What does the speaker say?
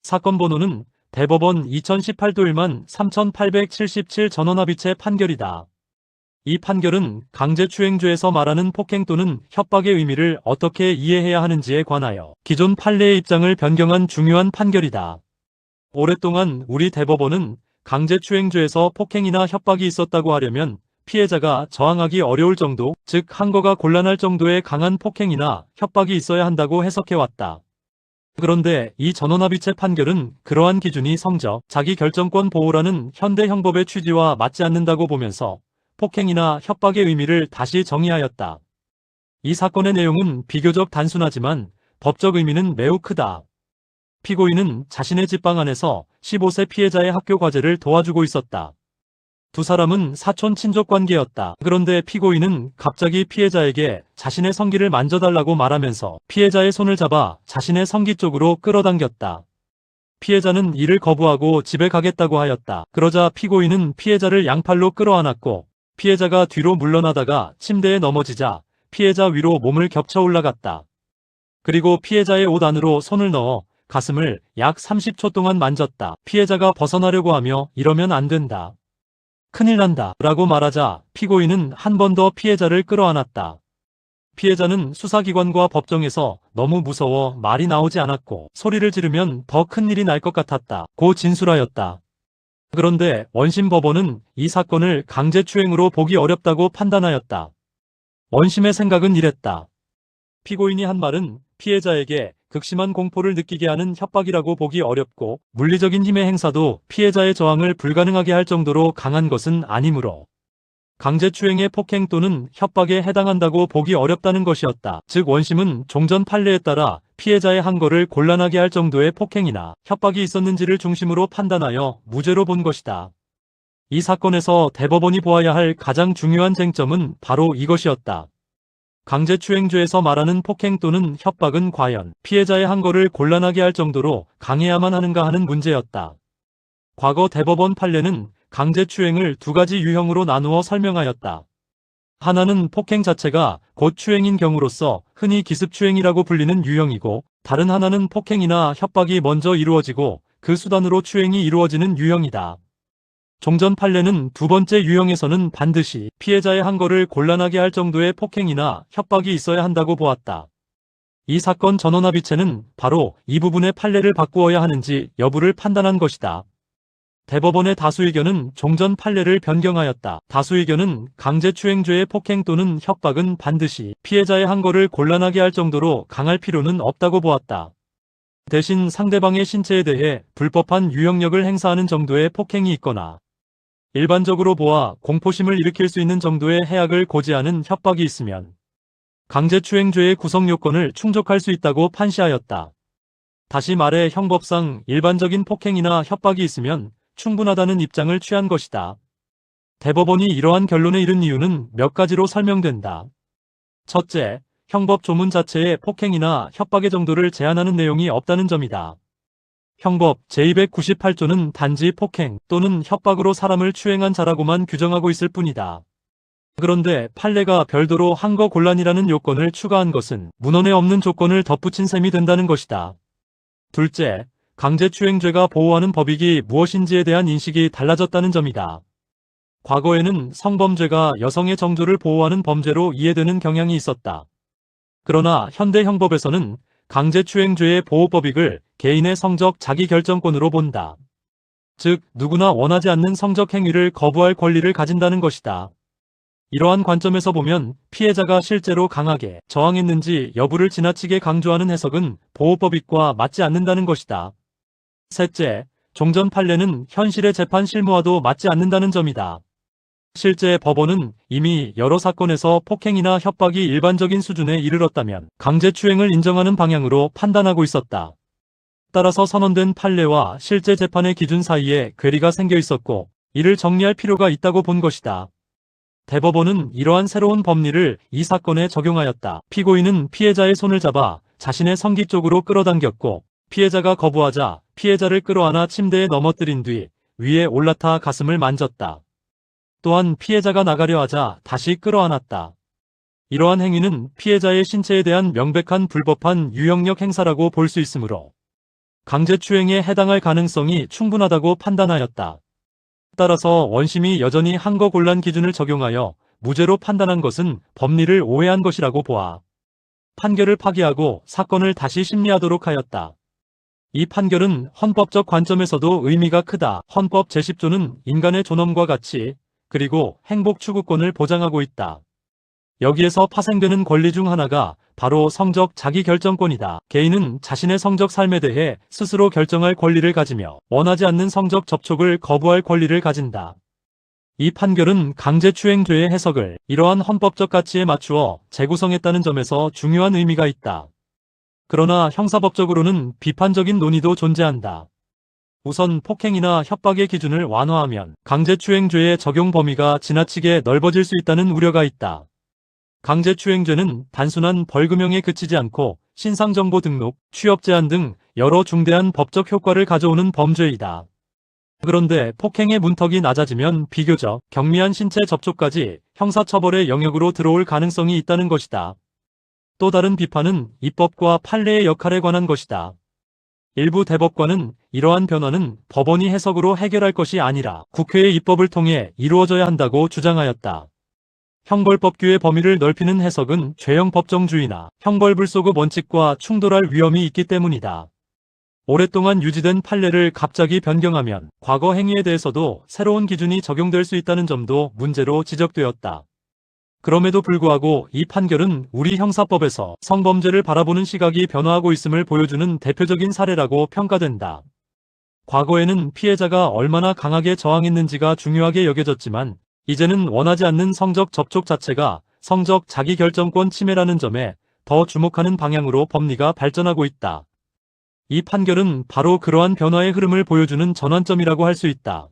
사건 번호는 대법원 2018도 13877 전원합의체 판결이다. 이 판결은 강제추행죄에서 말하는 폭행 또는 협박의 의미를 어떻게 이해해야 하는지에 관하여 기존 판례의 입장을 변경한 중요한 판결이다. 오랫동안 우리 대법원은 강제추행죄에서 폭행이나 협박이 있었다고 하려면 피해자가 저항하기 어려울 정도, 즉 항거가 곤란할 정도의 강한 폭행이나 협박이 있어야 한다고 해석해왔다. 그런데 이 전원합의체 판결은 그러한 기준이 성적, 자기 결정권 보호라는 현대 형법의 취지와 맞지 않는다고 보면서 폭행이나 협박의 의미를 다시 정의하였다. 이 사건의 내용은 비교적 단순하지만 법적 의미는 매우 크다. 피고인은 자신의 집방 안에서 15세 피해자의 학교 과제를 도와주고 있었다. 두 사람은 사촌 친족 관계였다. 그런데 피고인은 갑자기 피해자에게 자신의 성기를 만져달라고 말하면서 피해자의 손을 잡아 자신의 성기 쪽으로 끌어당겼다. 피해자는 이를 거부하고 집에 가겠다고 하였다. 그러자 피고인은 피해자를 양팔로 끌어안았고 피해자가 뒤로 물러나다가 침대에 넘어지자 피해자 위로 몸을 겹쳐 올라갔다. 그리고 피해자의 옷 안으로 손을 넣어 가슴을 약 30초 동안 만졌다. 피해자가 벗어나려고 하며 이러면 안 된다. 큰일 난다 라고 말하자 피고인은 한 번 더 피해자를 끌어안았다. 피해자는 수사기관과 법정에서 너무 무서워 말이 나오지 않았고 소리를 지르면 더 큰일이 날 것 같았다 고 진술하였다. 그런데 원심 법원은 이 사건을 강제추행으로 보기 어렵다고 판단하였다. 원심의 생각은 이랬다. 피고인이 한 말은 피해자에게 극심한 공포를 느끼게 하는 협박이라고 보기 어렵고 물리적인 힘의 행사도 피해자의 저항을 불가능하게 할 정도로 강한 것은 아니므로 강제추행의 폭행 또는 협박에 해당한다고 보기 어렵다는 것이었다. 즉 원심은 종전 판례에 따라 피해자의 항거를 곤란하게 할 정도의 폭행이나 협박이 있었는지를 중심으로 판단하여 무죄로 본 것이다. 이 사건에서 대법원이 보아야 할 가장 중요한 쟁점은 바로 이것이었다. 강제추행죄에서 말하는 폭행 또는 협박은 과연 피해자의 항거를 곤란하게 할 정도로 강해야만 하는가 하는 문제였다. 과거 대법원 판례는 강제추행을 두 가지 유형으로 나누어 설명하였다. 하나는 폭행 자체가 곧 추행인 경우로서 흔히 기습추행이라고 불리는 유형이고 다른 하나는 폭행이나 협박이 먼저 이루어지고 그 수단으로 추행이 이루어지는 유형이다. 종전 판례는 두 번째 유형에서는 반드시 피해자의 항거를 곤란하게 할 정도의 폭행이나 협박이 있어야 한다고 보았다. 이 사건 전원합의체는 바로 이 부분의 판례를 바꾸어야 하는지 여부를 판단한 것이다. 대법원의 다수 의견은 종전 판례를 변경하였다. 다수 의견은 강제추행죄의 폭행 또는 협박은 반드시 피해자의 항거를 곤란하게 할 정도로 강할 필요는 없다고 보았다. 대신 상대방의 신체에 대해 불법한 유형력을 행사하는 정도의 폭행이 있거나 일반적으로 보아 공포심을 일으킬 수 있는 정도의 해악을 고지하는 협박이 있으면 강제추행죄의 구성 요건을 충족할 수 있다고 판시하였다. 다시 말해 형법상 일반적인 폭행이나 협박이 있으면 충분하다는 입장을 취한 것이다. 대법원이 이러한 결론에 이른 이유는 몇 가지로 설명된다. 첫째, 형법 조문 자체에 폭행이나 협박의 정도를 제한하는 내용이 없다는 점이다. 형법 제298조는 단지 폭행 또는 협박으로 사람을 추행한 자라고만 규정하고 있을 뿐이다. 그런데 판례가 별도로 항거 곤란이라는 요건을 추가한 것은 문헌에 없는 조건을 덧붙인 셈이 된다는 것이다. 둘째, 강제추행죄가 보호하는 법익이 무엇인지에 대한 인식이 달라졌다는 점이다. 과거에는 성범죄가 여성의 정조를 보호하는 범죄로 이해되는 경향이 있었다. 그러나 현대 형법에서는 강제추행죄의 보호법익을 개인의 성적 자기결정권으로 본다. 즉, 누구나 원하지 않는 성적 행위를 거부할 권리를 가진다는 것이다. 이러한 관점에서 보면 피해자가 실제로 강하게 저항했는지 여부를 지나치게 강조하는 해석은 보호법익과 맞지 않는다는 것이다. 셋째, 종전 판례는 현실의 재판 실무와도 맞지 않는다는 점이다. 실제 법원은 이미 여러 사건에서 폭행이나 협박이 일반적인 수준에 이르렀다면 강제추행을 인정하는 방향으로 판단하고 있었다. 따라서 선언된 판례와 실제 재판의 기준 사이에 괴리가 생겨 있었고 이를 정리할 필요가 있다고 본 것이다. 대법원은 이러한 새로운 법리를 이 사건에 적용하였다. 피고인은 피해자의 손을 잡아 자신의 성기 쪽으로 끌어당겼고 피해자가 거부하자 피해자를 끌어안아 침대에 넘어뜨린 뒤 위에 올라타 가슴을 만졌다. 또한 피해자가 나가려 하자 다시 끌어안았다. 이러한 행위는 피해자의 신체에 대한 명백한 불법한 유형력 행사라고 볼 수 있으므로 강제추행에 해당할 가능성이 충분하다고 판단하였다. 따라서 원심이 여전히 항거곤란 기준을 적용하여 무죄로 판단한 것은 법리를 오해한 것이라고 보아 판결을 파기하고 사건을 다시 심리하도록 하였다. 이 판결은 헌법적 관점에서도 의미가 크다. 헌법 제10조는 인간의 존엄과 가치, 그리고 행복 추구권을 보장하고 있다. 여기에서 파생되는 권리 중 하나가 바로 성적 자기결정권이다. 개인은 자신의 성적 삶에 대해 스스로 결정할 권리를 가지며 원하지 않는 성적 접촉을 거부할 권리를 가진다. 이 판결은 강제추행죄의 해석을 이러한 헌법적 가치에 맞추어 재구성했다는 점에서 중요한 의미가 있다. 그러나 형사법적으로는 비판적인 논의도 존재한다. 우선 폭행이나 협박의 기준을 완화하면 강제추행죄의 적용 범위가 지나치게 넓어질 수 있다는 우려가 있다. 강제추행죄는 단순한 벌금형에 그치지 않고 신상정보 등록, 취업 제한 등 여러 중대한 법적 효과를 가져오는 범죄이다. 그런데 폭행의 문턱이 낮아지면 비교적 경미한 신체 접촉까지 형사처벌의 영역으로 들어올 가능성이 있다는 것이다. 또 다른 비판은 입법과 판례의 역할에 관한 것이다. 일부 대법관은 이러한 변화는 법원이 해석으로 해결할 것이 아니라 국회의 입법을 통해 이루어져야 한다고 주장하였다. 형벌법규의 범위를 넓히는 해석은 죄형 법정주의나 형벌불소급 원칙과 충돌할 위험이 있기 때문이다. 오랫동안 유지된 판례를 갑자기 변경하면 과거 행위에 대해서도 새로운 기준이 적용될 수 있다는 점도 문제로 지적되었다. 그럼에도 불구하고 이 판결은 우리 형사법에서 성범죄를 바라보는 시각이 변화하고 있음을 보여주는 대표적인 사례라고 평가된다. 과거에는 피해자가 얼마나 강하게 저항했는지가 중요하게 여겨졌지만 이제는 원하지 않는 성적 접촉 자체가 성적 자기결정권 침해라는 점에 더 주목하는 방향으로 법리가 발전하고 있다. 이 판결은 바로 그러한 변화의 흐름을 보여주는 전환점이라고 할 수 있다.